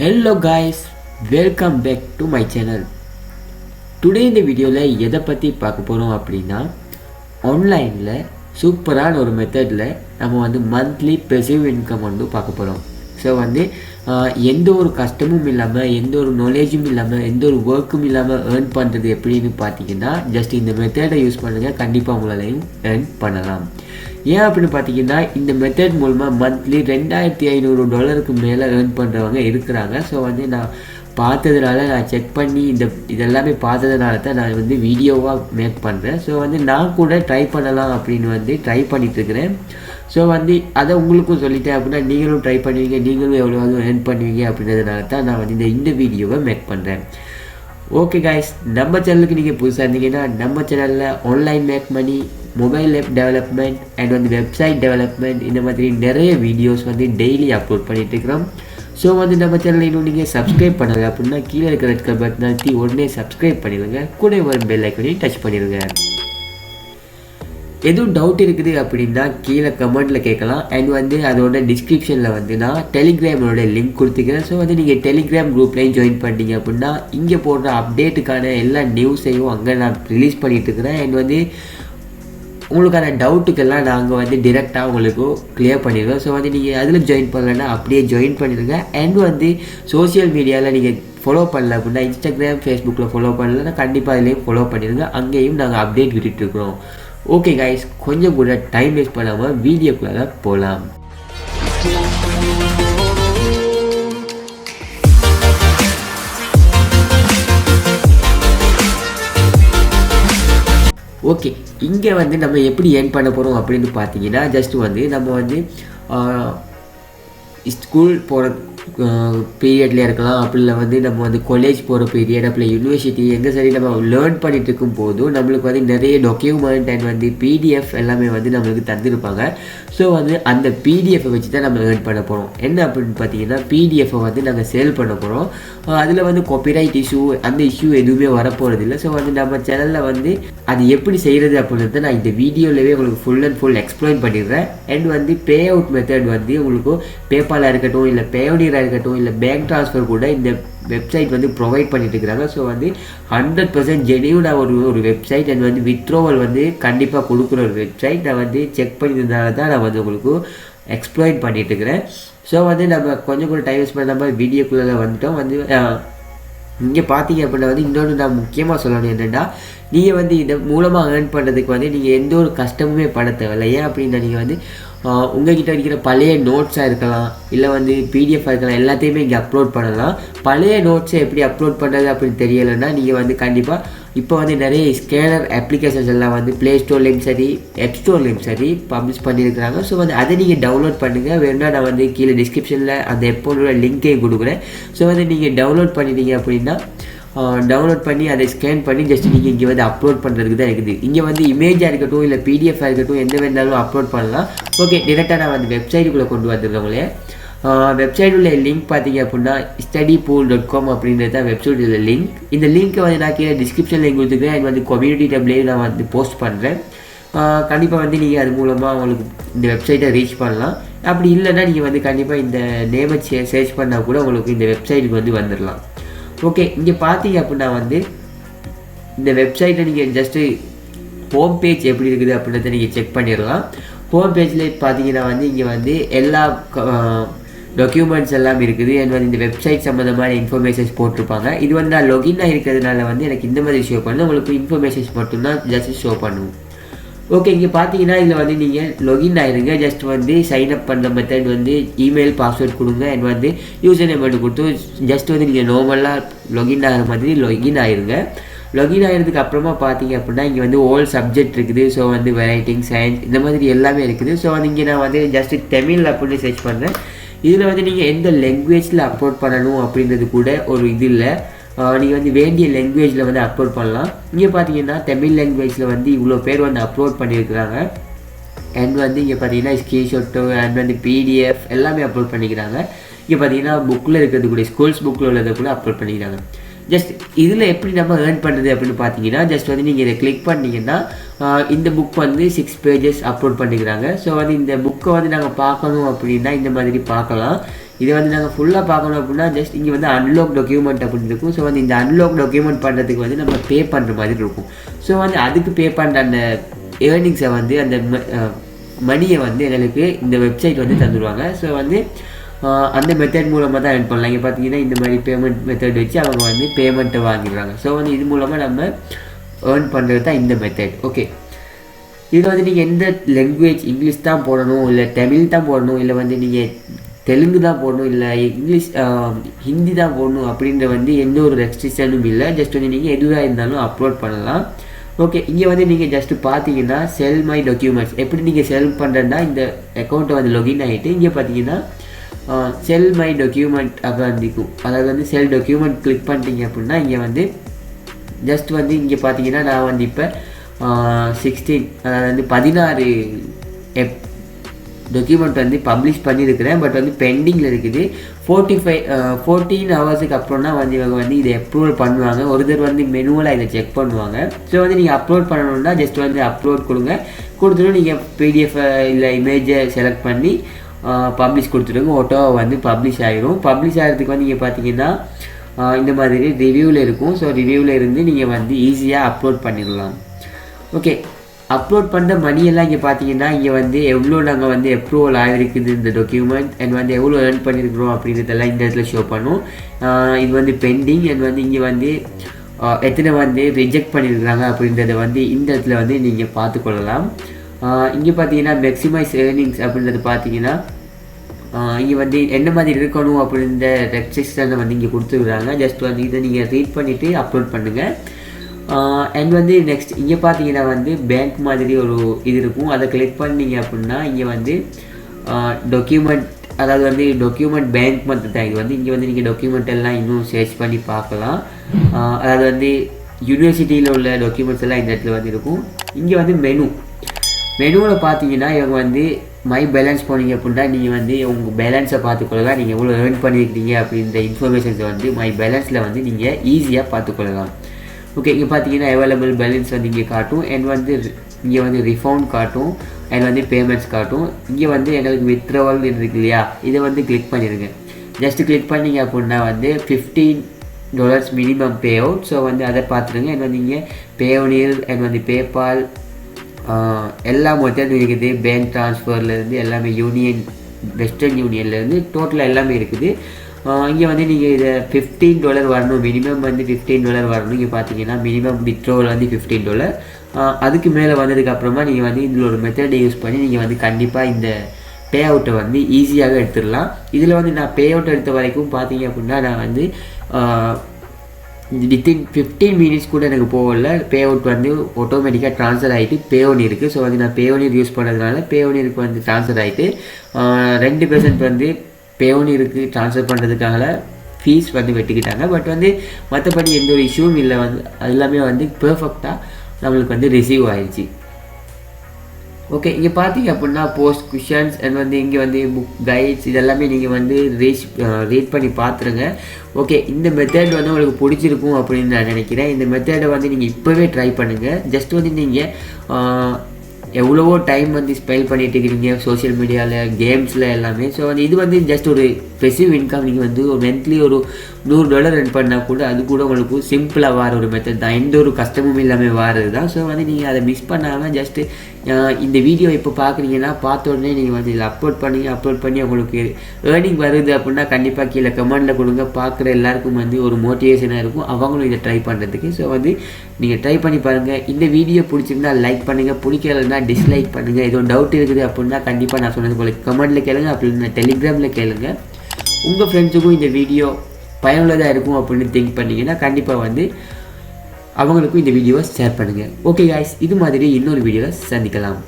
Hello guys, welcome back to my channel. Today இந்த வீடியோவில் எதை பற்றி பார்க்க போகிறோம் அப்படின்னா ஆன்லைனில் சூப்பரான ஒரு மெத்தடில் நம்ம மந்த்லி பெசிவ் இன்கம் பார்க்க போகிறோம். ஸோ எந்த ஒரு கஷ்டமும் இல்லாமல் எந்த ஒரு நாலேஜும் இல்லாமல் எந்த ஒரு ஒர்க்கும் இல்லாமல் ஏர்ன் பண்ணுறது எப்படின்னு பார்த்தீங்கன்னா ஜஸ்ட் இந்த மெத்தடை யூஸ் பண்ணுங்கள், கண்டிப்பாக உங்களாலையும் ஏர்ன் பண்ணலாம். ஏன் அப்படின்னு பார்த்தீங்கன்னா இந்த மெத்தட் மூலமாக மந்த்லி $2,500 மேலே ஏர்ன் பண்ணுறவங்க இருக்கிறாங்க. ஸோ நான் பார்த்ததுனால நான் செக் பண்ணி இதெல்லாமே பார்த்ததுனால தான் நான் வீடியோவாக மேக் பண்ணுறேன். ஸோ நான் கூட ட்ரை பண்ணலாம் அப்படின்னு ட்ரை பண்ணிகிட்ருக்கிறேன். ஸோ அதை உங்களுக்கும் சொல்லிட்டேன் அப்படின்னா நீங்களும் ட்ரை பண்ணுவீங்க, நீங்களும் எவ்வளோ ஏர்ன் பண்ணுவீங்க அப்படின்றதுனால தான் நான் இந்த வீடியோவை மேக் பண்ணுறேன். ஓகே காய்ஸ், நம்ம சேனலுக்கு நீங்கள் புதுசாக இருந்தீங்கன்னா நம்ம சேனலில் online make money, mobile app development and website development இந்த மாதிரி நிறைய வீடியோஸ் டெய்லி அப்லோட் பண்ணிகிட்ருக்கிறோம். ஸோ நம்ம சேனலில் இன்னும் நீங்கள் சப்ஸ்கிரைப் பண்ணலை அப்படின்னா கீழே இருக்கிற ரெட் கலர் பட்டன் அழுத்தி உடனே சப்ஸ்கிரைப் பண்ணிடுங்க, கூட ஒரு பெல் ஐக்கனையும் டச் பண்ணிடுங்க. எதுவும் டவுட் இருக்குது அப்படின்னா கீழே கமெண்ட்டில் கேட்கலாம். அண்ட் அதோட டிஸ்கிரிப்ஷனில் நான் டெலிகிராமோட லிங்க் கொடுத்துக்கிறேன். ஸோ நீங்கள் டெலிகிராம் குரூப்லேயும் ஜாயின் பண்ணிட்டீங்க அப்படின்னா இங்கே போடுற அப்டேட்டுக்கான எல்லா நியூஸையும் அங்கே நான் ரிலீஸ் பண்ணிகிட்ருக்கிறேன். அண்ட் உங்களுக்கான டவுட்டுக்கெல்லாம் நாங்கள் டிரெக்டாக உங்களுக்கு கிளியர் பண்ணிடுவோம். ஸோ நீங்கள் அதில் ஜாயின் பண்ணலைன்னா அப்படியே ஜாயின் பண்ணிடுங்க. அண்ட் சோஷியல் மீடியாவில் நீங்கள் ஃபாலோ பண்ணல அப்படின்னா இன்ஸ்டாகிராம், ஃபேஸ்புக்கில் ஃபாலோ பண்ணலைன்னா கண்டிப்பாக அதிலையும் ஃபாலோ பண்ணிடுங்க, அங்கேயும் நாங்கள் அப்டேட் விட்டுட்டுருக்குறோம். ஓகே கைஸ், கொஞ்சம் கூட டைம் வேஸ்ட் பண்ணாமல் வீடியோக்குள்ளே போகலாம். ஓகே, இங்கே நம்ம எப்படி ஏர்ன் பண்ண போகிறோம் அப்படின்னு பார்த்தீங்கன்னா ஜஸ்ட் நம்ம ஸ்கூல் போகிற பீரியட்லேயே இருக்கலாம், அப்படி நம்ம காலேஜ் போகிற பீரியட், அப்படி யூனிவர்சிட்டி எங்கே சரி நம்ம லேர்ன் பண்ணிட்டு இருக்கும் போதும் நம்மளுக்கு நிறைய டாக்குமெண்ட் அண்ட் பிடிஎஃப் எல்லாமே நம்மளுக்கு தந்துருப்பாங்க. ஸோ அந்த பிடிஎஃப்பை வச்சு தான் நம்ம ஏர்ன் பண்ண போகிறோம். என்ன அப்படின்னு பார்த்தீங்கன்னா பிடிஎஃப்பை நாங்கள் சேல் பண்ண போகிறோம். அதில் காப்பிரைட் இஷ்யூ அந்த இஷ்யூ எதுவுமே வரப்போகிறது இல்லை. ஸோ நம்ம சேனலில் அது எப்படி செய்கிறது அப்படின்றத நான் இந்த வீடியோவிலவே உங்களுக்கு ஃபுல் அண்ட் ஃபுல் எக்ஸ்பிளைன் பண்ணிடுறேன். அண்ட் பே அவுட் மெத்தட் உங்களுக்கு பேபாலாக இருக்கட்டும், இல்லை பேயோனியராக இருக்கட்டும், இல்லை பேங்க் ட்ரான்ஸ்ஃபர் கூட இந்த வெப்சைட் ப்ரொவைட் பண்ணிட்டு இருக்கிறாங்க. ஸோ 100% ஜெனியூனாக ஒரு வெப்சைட் அண்ட் வித்ட்ரோவல் கண்டிப்பாக கொடுக்குற ஒரு வெப்சைட். நான் செக் பண்ணியிருந்தனால தான் நான் உங்களுக்கு எக்ஸ்ப்ளைன் பண்ணிட்டு இருக்கிறேன். ஸோ நம்ம கொஞ்சம் கூட டைம் வேஸ்ட் பண்ணாமல் வீடியோக்குள்ளே வந்துட்டோம். இங்கே பார்த்தீங்க அப்படின்னா இன்னொன்று நான் முக்கியமாக சொல்லணும் என்னென்னா, நீங்கள் இது மூலமாக ஏர்ன் பண்ணுறதுக்கு நீங்கள் எந்த ஒரு கஷ்டமுமே பட தேவையில்லை. ஏன் அப்படின்னா நீங்கள் உங்கள்கிட்ட இருக்கிற பழைய நோட்ஸாக இருக்கலாம், இல்லை பிடிஎஃபாக இருக்கலாம், எல்லாத்தையுமே இங்கே அப்லோட் பண்ணலாம். பழைய நோட்ஸை எப்படி அப்லோட் பண்ணுறது அப்படின்னு தெரியலைன்னா நீங்கள் கண்டிப்பாக இப்போ நிறைய ஸ்கேனர் அப்ளிகேஷன்ஸ் எல்லாம் ப்ளே ஸ்டோர்லேயும் சரி ஆப் ஸ்டோர்லேயும் சரி பப்ளிஷ் பண்ணியிருக்கிறாங்க. ஸோ அதை நீங்கள் டவுன்லோட் பண்ணுங்கள். வேணும்னா நான் கீழே டிஸ்கிரிப்ஷனில் அந்த எப்போட லிங்க்கையும் கொடுக்குறேன். ஸோ நீங்கள் டவுன்லோட் பண்ணிட்டீங்க அப்படின்னா டவுன்லோட் பண்ணி அதை ஸ்கேன் பண்ணி ஜஸ்ட் நீங்கள் இங்கே அப்லோட் பண்ணுறதுக்கு தான் இருக்குது. இங்கே இமேஜாக இருக்கட்டும் இல்லை பிடிஎஃபாக இருக்கட்டும் எந்த வேணாலும் அப்லோட் பண்ணலாம். ஓகே, டிரெக்டாக நான் வெப்சைட்டுக்குள்ளே கொண்டு வந்துருக்கவங்களே. வெப்சைட் உள்ள லிங்க் பார்த்தீங்க அப்படின்னா studypool.com அப்படின்றது தான் வெப்சைட் உள்ள லிங்க். இந்த லிங்க்கை நான் கீழே டிஸ்கிரிப்ஷனில் கொடுத்துருக்கேன். அண்ட் கம்யூனிட்டி டேப்லேயும் நான் போஸ்ட் பண்ணுறேன். கண்டிப்பாக நீங்கள் அது மூலமாக உங்களுக்கு இந்த வெப்சைட்டை ரீச் பண்ணலாம். அப்படி இல்லைன்னா நீங்கள் கண்டிப்பாக இந்த நேமை சர்ச் பண்ணால் கூட உங்களுக்கு இந்த வெப்சைட்டுக்கு வந்துடலாம். ஓகே, இங்கே பார்த்தீங்க அப்படின்னா இந்த வெப்சைட்டை நீங்கள் ஜஸ்ட்டு ஹோம் பேஜ் எப்படி இருக்குது அப்படின்றத நீங்கள் செக் பண்ணிடலாம். ஹோம் பேஜில் பார்த்தீங்கன்னா இங்கே எல்லா டாக்குமெண்ட்ஸ் எல்லாம் இருக்குது. அண்ட் இந்த வெப்சைட் சம்மந்தமான இன்ஃபர்மேஷன்ஸ் போட்டிருப்பாங்க. இது நான் லொகின் ஆகிருக்கிறதுனால எனக்கு இந்த மாதிரி ஷோ பண்ணணும், உங்களுக்கு இன்ஃபர்மேஷன்ஸ் மட்டும்தான் ஜஸ்ட் ஷோ பண்ணுவோம். ஓகே, இங்கே பார்த்தீங்கன்னா இதில் நீங்கள் லொகின் ஆகிருங்க. ஜஸ்ட் சைன் அப் பண்ணுற மெத்தட் இமெயில் பாஸ்வேர்ட் கொடுங்க. அண்ட் யூசர் நேம் மட்டும் கொடுத்து ஜஸ்ட் நீங்கள் நார்மலாக லொகின் ஆகிற மாதிரி லொகின் ஆகிருங்க. லொகின் ஆகிறதுக்கு அப்புறமா பார்த்தீங்க அப்படின்னா இங்கே ஓல் சப்ஜெக்ட் இருக்குது. ஸோ ரைட்டிங், சயின்ஸ் இந்த மாதிரி எல்லாமே இருக்குது. ஸோ இங்கே நான் ஜஸ்ட் தமிழ் அப்படின்னு சர்ச் பண்ணுறேன். இதில் நீங்கள் எந்த லாங்குவேஜில் அப்லோட் பண்ணணும் அப்படின்றது கூட ஒரு இது இல்லை. நீங்கள் வேண்டிய லாங்குவேஜில் அப்லோட் பண்ணலாம். இங்கே பார்த்தீங்கன்னா தமிழ் லாங்குவேஜில் இவ்வளோ பேர் அப்லோட் பண்ணியிருக்கிறாங்க. அண்ட் இங்கே பார்த்தீங்கன்னா ஸ்க்ரீன்ஷாட்டு அண்ட் பிடிஎஃப் எல்லாமே அப்லோட் பண்ணிக்கிறாங்க. இங்கே பார்த்தீங்கன்னா புக்கில் இருக்கிறது கூட ஸ்கூல்ஸ் புக்கில் உள்ளதை கூட அப்லோட் பண்ணிக்கிறாங்க. ஜஸ்ட் இதில் எப்படி நம்ம ஏர்ன் பண்ணுறது அப்படின்னு பார்த்தீங்கன்னா ஜஸ்ட் நீங்கள் இதை கிளிக் பண்ணிங்கன்னா இந்த புக் 6 பேஜஸ் அப்லோட் பண்ணிக்கிறாங்க. ஸோ இந்த புக்கை நாங்கள் பார்க்கணும் அப்படின்னா இந்த மாதிரி பார்க்கலாம். இதை வந்து நாங்கள் ஃபுல்லாக பார்க்கணும் அப்படின்னா ஜஸ்ட் இங்கே வந்து அன்லாக் டாக்குமெண்ட் அப்படின்னு இருக்கும். ஸோ வந்து இந்த அன்லாக் டாக்குமெண்ட் பண்ணுறதுக்கு வந்து நம்ம பே பண்ணுற மாதிரி இருக்கும். ஸோ வந்து அதுக்கு பே பண்ணுற அந்த ஏர்னிங்ஸை வந்து அந்த மணியை வந்து எங்களுக்கு இந்த வெப்சைட் வந்து தந்துடுவாங்க. ஸோ வந்து அந்த மெத்தட் மூலமாக தான் ஏர்ன் பண்ணலாம். இங்கே பார்த்தீங்கன்னா இந்த மாதிரி பேமெண்ட் மெத்தட் வச்சு அவங்க வந்து பேமெண்ட்டை வாங்கிடுறாங்க. ஸோ வந்து இது மூலமாக நம்ம ஏர்ன் பண்ணுறது தான் இந்த மெத்தட். ஓகே, இதில் வந்து நீங்கள் எந்த லாங்குவேஜ் இங்கிலீஷ் தான் போடணும், இல்லை தமிழ் தான் போடணும், இல்லை வந்து நீங்கள் தெலுங்கு தான் போடணும், இல்லை இங்கிலீஷ் ஹிந்தி தான் போடணும் அப்படின்ற வந்து எந்த ஒரு ரெஸ்ட்ரிக்ஷனும் இல்லை. ஜஸ்ட் வந்து நீங்கள் எதுவாக இருந்தாலும் அப்லோட் பண்ணலாம். ஓகே, இங்கே வந்து நீங்கள் ஜஸ்ட்டு பார்த்தீங்கன்னா செல் மை டாக்குமெண்ட்ஸ் எப்படி நீங்கள் செல் பண்ணுறேன்னா இந்த அக்கௌண்ட்டை வந்து லொகின் ஆகிட்டு இங்கே பார்த்தீங்கன்னா செல் மை டாக்குமெண்ட் அப்படிக்கும். அதாவது வந்து செல் டாக்குமெண்ட் கிளிக் பண்ணிட்டீங்க அப்படின்னா இங்கே வந்து ஜஸ்ட் வந்து இங்கே பார்த்தீங்கன்னா நான் வந்து இப்போ 16 அதாவது வந்து 16 டாக்குமெண்ட் வந்து பப்ளிஷ் பண்ணியிருக்கிறேன். பட் வந்து பெண்டிங்கில் இருக்குது. 14 ஹவர்ஸுக்கு அப்புறம்னா வந்து இவங்க வந்து இதை அப்லோட் பண்ணுவாங்க. ஒரு தடவை வந்து மெனுவலாக இதை செக் பண்ணுவாங்க. ஸோ வந்து நீங்கள் அப்லோட் பண்ணணுன்னா ஜஸ்ட் வந்து அப்லோட் கொடுத்துட்டு நீங்கள் பிடிஎஃப் இல்லை இமேஜை செலக்ட் பண்ணி பப்ளிஷ் கொடுத்துருங்க. ஓட்டோவை வந்து பப்ளிஷ் ஆகிரும். பப்ளிஷ் ஆகிறதுக்கு வந்து நீங்கள் பார்த்தீங்கன்னா இந்த மாதிரி ரிவ்யூவில் இருக்கும். ஸோ ரிவ்யூவில் இருந்து நீங்கள் வந்து ஈஸியாக அப்லோட் பண்ணிடலாம். ஓகே, அப்லோட் பண்ணுற மணியெல்லாம் இங்கே பார்த்தீங்கன்னா இங்கே வந்து எவ்வளோ நாங்கள் வந்து அப்ரூவல் ஆகிருக்குது இந்த டாக்குமெண்ட் அண்ட் வந்து எவ்வளோ ஏர்ன் பண்ணியிருக்கிறோம் அப்படின்றதெல்லாம் இந்த இடத்துல ஷோ பண்ணும். இது வந்து பெண்டிங் அண்ட் வந்து இங்கே வந்து எத்தனை வந்து ரிஜெக்ட் பண்ணியிருக்கிறாங்க அப்படின்றத வந்து இந்த இடத்துல வந்து நீங்கள் பார்த்துக்கொள்ளலாம். இங்கே பார்த்தீங்கன்னா மேக்ஸிமைஸ் ஏர்னிங்ஸ் அப்படின்றது பார்த்தீங்கன்னா இங்கே வந்து என்ன மாதிரி இருக்கணும் அப்படின்ற ரெஸ்ட்ரிக்ஷனை வந்து இங்கே கொடுத்துருக்குறாங்க. ஜஸ்ட் வந்து இதை நீங்கள் ரீட் பண்ணிவிட்டு அப்லோட் பண்ணுங்கள். அண்ட் வந்து நெக்ஸ்ட் இங்கே பார்த்தீங்கன்னா வந்து பேங்க் மாதிரி ஒரு இது இருக்கும். அதை கிளிக் பண்ணிங்க அப்படின்னா இங்கே வந்து டாக்குமெண்ட் அதாவது வந்து டாக்குமெண்ட் பேங்க் மட்டும் தான். இது வந்து இங்கே வந்து நீங்கள் டாக்குமெண்ட் எல்லாம் இன்னும் சர்ச் பண்ணி பார்க்கலாம். அதாவது வந்து யூனிவர்சிட்டியில் உள்ள டாக்குமெண்ட்ஸ் எல்லாம் இந்த இடத்துல வந்து இருக்கும். இங்கே வந்து மெனுவில் பார்த்தீங்கன்னா இவங்க வந்து மை பேலன்ஸ் போனீங்க அப்படின்னா நீங்கள் வந்து உங்கள் பேலன்ஸை பார்த்துக்கொள்ளலாம். நீங்கள் எவ்வளோ ஏர்ன் பண்ணியிருக்கீங்க அப்படின்ற இன்ஃபர்மேஷன்ஸை வந்து மை பேலன்ஸில் வந்து நீங்கள் ஈஸியாக பார்த்துக்கொள்ளலாம். ஓகே, இங்கே பார்த்தீங்கன்னா அவைலபிள் பேலன்ஸ் வந்து இங்கே காட்டும். அண்ட் வந்து இங்கே வந்து ரிஃபவுண்ட் காட்டும் அண்ட் வந்து பேமெண்ட்ஸ் காட்டும். இங்கே வந்து எங்களுக்கு வித்ட்ராவல் இருக்கு இல்லையா, இதை வந்து கிளிக் பண்ணிடுங்க. ஜஸ்ட்டு கிளிக் பண்ணிங்க அப்படின்னா வந்து $15 மினிமம் பே அவுட். ஸோ வந்து அதை பார்த்துருங்க. அண்ட் வந்து இங்கே பேயோனியர் அண்ட் வந்து பேபால் எல்லா மெத்தடும் இருக்குது. பேங்க் ட்ரான்ஸ்ஃபர்லேருந்து எல்லாமே வெஸ்டர்ன் யூனியன்லேருந்து டோட்டலாக எல்லாமே இருக்குது. இங்கே வந்து நீங்கள் இதை $15 வரணும். மினிமம் வந்து $15 வரணும். இங்கே பார்த்தீங்கன்னா மினிமம் வித்ட்ராவல் வந்து $15. அதுக்கு மேலே வந்ததுக்கப்புறமா நீங்கள் வந்து இதில் ஒரு மெத்தடை யூஸ் பண்ணி நீங்கள் வந்து கண்டிப்பாக இந்த பே அவுட்டை வந்து ஈஸியாக எடுத்துடலாம். இதில் வந்து நான் பே அவுட் எடுத்த வரைக்கும் பார்த்தீங்க அப்படின்னா நான் வந்து வித்தின் 15 மினிட்ஸ் கூட எனக்கு போகல. பே அவுட் வந்து ஆட்டோமேட்டிக்காக ட்ரான்ஸ்ஃபர் ஆகிட்டு பேஒனி இருக்குது. ஸோ வந்து நான் பேஒனியர் யூஸ் பண்ணுறதுனால பேஒனியருக்கு வந்து ட்ரான்ஸ்ஃபர் ஆகிட்டு 2% வந்து பேஒனியருக்கு ட்ரான்ஸ்ஃபர் பண்ணுறதுக்காக ஃபீஸ் வந்து வெட்டிக்கிட்டாங்க. பட் வந்து மற்றபடி எந்த ஒரு இஷ்யூவும் இல்லை. வந்து அது எல்லாமே வந்து பெர்ஃபெக்டாக நம்மளுக்கு வந்து ரிசீவ் ஆகிடுச்சு. ஓகே, இங்கே பார்த்தீங்க அப்படின்னா போஸ்ட் கொஷன்ஸ் அண்ட் வந்து இங்கே வந்து புக் கைட்ஸ் இதெல்லாமே நீங்கள் வந்து ரீட் பண்ணி பார்த்துருங்க. ஓகே, இந்த மெத்தட் வந்து உங்களுக்கு பிடிச்சிருக்கும் அப்படின்னு நான் நினைக்கிறேன். இந்த மெத்தடை வந்து நீங்கள் இப்போவே ட்ரை பண்ணுங்கள். ஜஸ்ட் வந்து நீங்கள் எவ்வளவோ டைம் வந்து ஸ்பெண்ட் பண்ணிட்டு இருக்கிறீங்க சோஷியல் மீடியாவில், கேம்ஸில் எல்லாமே. ஸோ வந்து இது வந்து ஜஸ்ட் ஒரு பெசிவ் இன்கம். நீங்கள் வந்து ஒரு மந்த்லி ஒரு $100 ரன் பண்ணால் கூட அது கூட உங்களுக்கு சிம்பிளாக வர ஒரு மெத்தட் தான். எந்த ஒரு கஷ்டமும் இல்லாமல் வாரது தான். ஸோ வந்து நீங்கள் அதை மிஸ் பண்ணாமல் ஜஸ்ட்டு இந்த வீடியோ இப்போ பார்க்குறீங்கன்னா பார்த்த உடனே நீங்கள் வந்து இதில் அப்லோட் பண்ணி உங்களுக்கு ஏர்னிங் வருது அப்படின்னா கண்டிப்பாக கீழே கமெண்டில் கொடுங்க. பார்க்குற எல்லாருக்கும் வந்து ஒரு மோட்டிவேஷனாக இருக்கும் அவங்களும் இதை ட்ரை பண்ணுறதுக்கு. ஸோ வந்து நீங்கள் ட்ரை பண்ணி பாருங்கள். இந்த வீடியோ பிடிச்சிருந்தா லைக் பண்ணுங்கள், பிடிக்கலன்னா டிஸ்லைக் பண்ணுங்கள். எதுவும் டவுட் இருக்குது அப்படின்னா கண்டிப்பாக நான் சொன்னது போல கமெண்டில் கேளுங்க, அப்படின்னா டெலிகிராமில் கேளுங்க. உங்கள் ஃப்ரெண்ட்ஸுக்கும் இந்த வீடியோ பயனுள்ளதாக இருக்கும் அப்படின்னு திங்க் பண்ணிங்கன்னா கண்டிப்பாக வந்து அவங்களுக்கும் இந்த வீடியோவை ஷேர் பண்ணுங்கள். ஓகே காய்ஸ், இது மாதிரி இன்னொரு வீடியோவில் சந்திக்கலாம்.